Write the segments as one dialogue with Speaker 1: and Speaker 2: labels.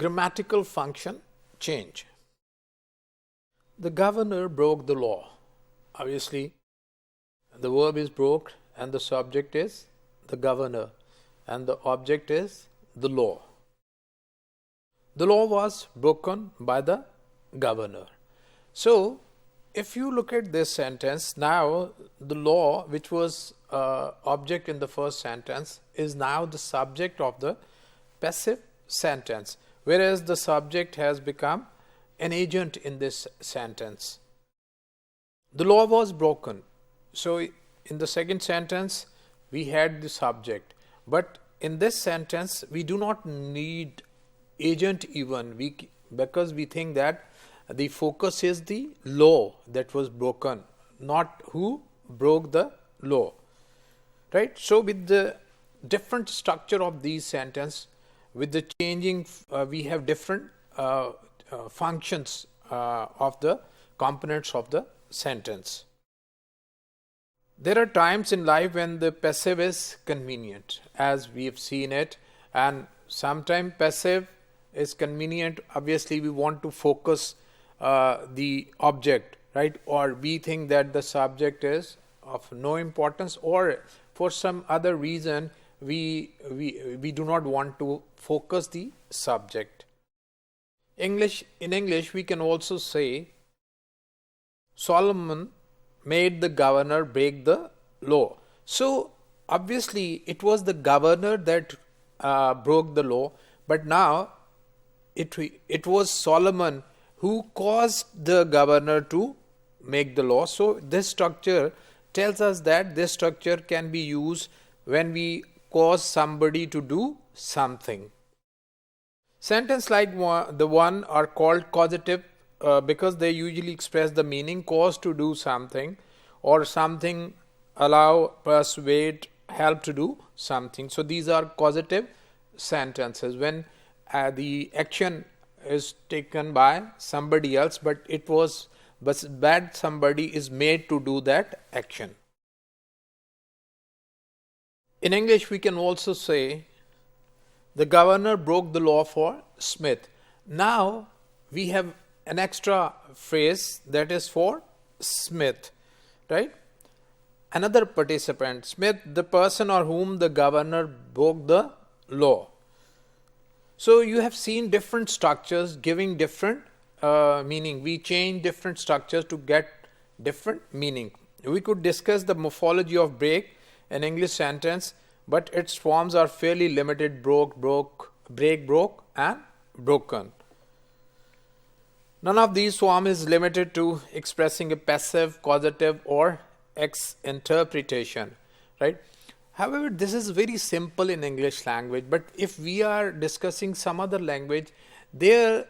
Speaker 1: Grammatical function change. The governor broke the law. Obviously, the verb is broke and the subject is the governor and the object is the law. The law was broken by the governor. So, if you look at this sentence, now the law, which was object in the first sentence, is now the subject of the passive sentence, whereas the subject has become an agent in this sentence. The law was broken. So, in the second sentence, we had the subject. But in this sentence, we do not need agent even, because we think that the focus is the law that was broken, not who broke the law. Right? So, with the different structure of these sentences, with the changing, we have different functions of the components of the sentence. There are times in life when the passive is convenient, as we have seen it, and sometimes passive is convenient. Obviously, we want to focus the object, right? Or we think that the subject is of no importance, or for some other reason we do not want to focus the subject. In English, we can also say Solomon made the governor break the law. So, obviously, it was the governor that broke the law, but now it was Solomon who caused the governor to make the law. So, this structure tells us that this structure can be used when we cause somebody to do something. Sentences like the one are called causative because they usually express the meaning cause to do something, or something, allow, persuade, help to do something. So, these are causative sentences when the action is taken by somebody else, but that somebody is made to do that action. In English, we can also say the governor broke the law for Smith. Now, we have an extra phrase that is for Smith, right? Another participant, Smith, the person or whom the governor broke the law. So, you have seen different structures giving different meaning. We change different structures to get different meaning. We could discuss the morphology of break in English sentence, but its forms are fairly limited: broke, break, broke, and broken. None of these forms is limited to expressing a passive, causative, or interpretation, right? However, this is very simple in English language, but if we are discussing some other language, there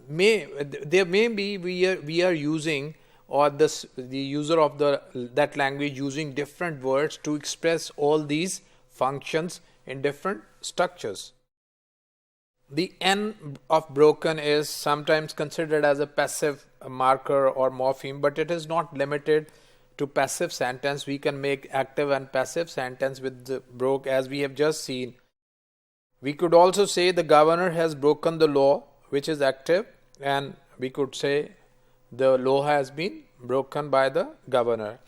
Speaker 1: may be we are using, or the user of that language using different words to express all these functions in different structures. The N of broken is sometimes considered as a passive marker or morpheme, but it is not limited to passive sentence. We can make active and passive sentence with the broke, as we have just seen. We could also say the governor has broken the law, which is active, and we could say the law has been broken by the governor.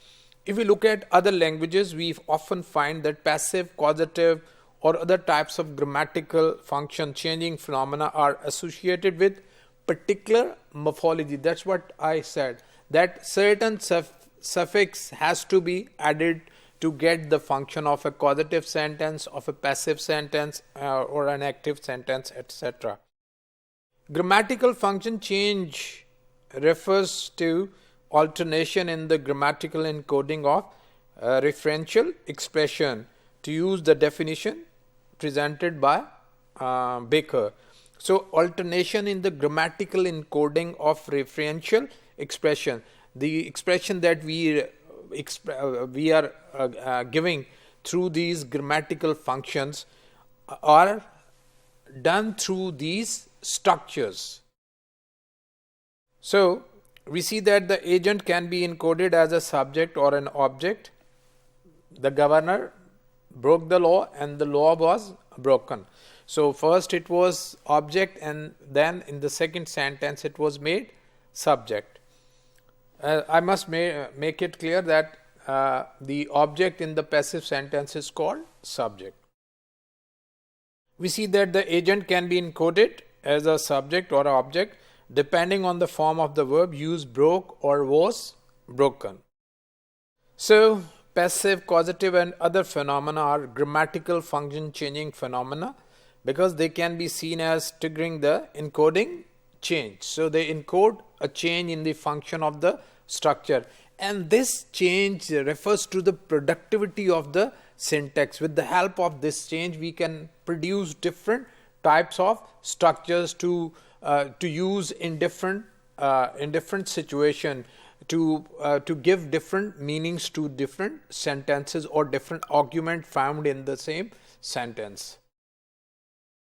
Speaker 1: If we look at other languages, we often find that passive, causative, or other types of grammatical function changing phenomena are associated with particular morphology. That's what I said, that certain suffix has to be added to get the function of a causative sentence, of a passive sentence, or an active sentence, etc. Grammatical function change refers to alternation in the grammatical encoding of referential expression, to use the definition presented by Baker. So, alternation in the grammatical encoding of referential expression, the expression that we are giving through these grammatical functions are done through these structures. So, we see that the agent can be encoded as a subject or an object. The governor broke the law and the law was broken. So first it was object, and then in the second sentence it was made subject. I must make it clear that the object in the passive sentence is called subject. We see that the agent can be encoded as a subject or object depending on the form of the verb used, broke or was broken. So passive, causative and other phenomena are grammatical function changing phenomena because they can be seen as triggering the encoding change. So they encode a change in the function of the structure, and this change refers to the productivity of the syntax. With the help of this change we can produce different types of structures to use in different situation to give different meanings to different sentences or different argument found in the same sentence.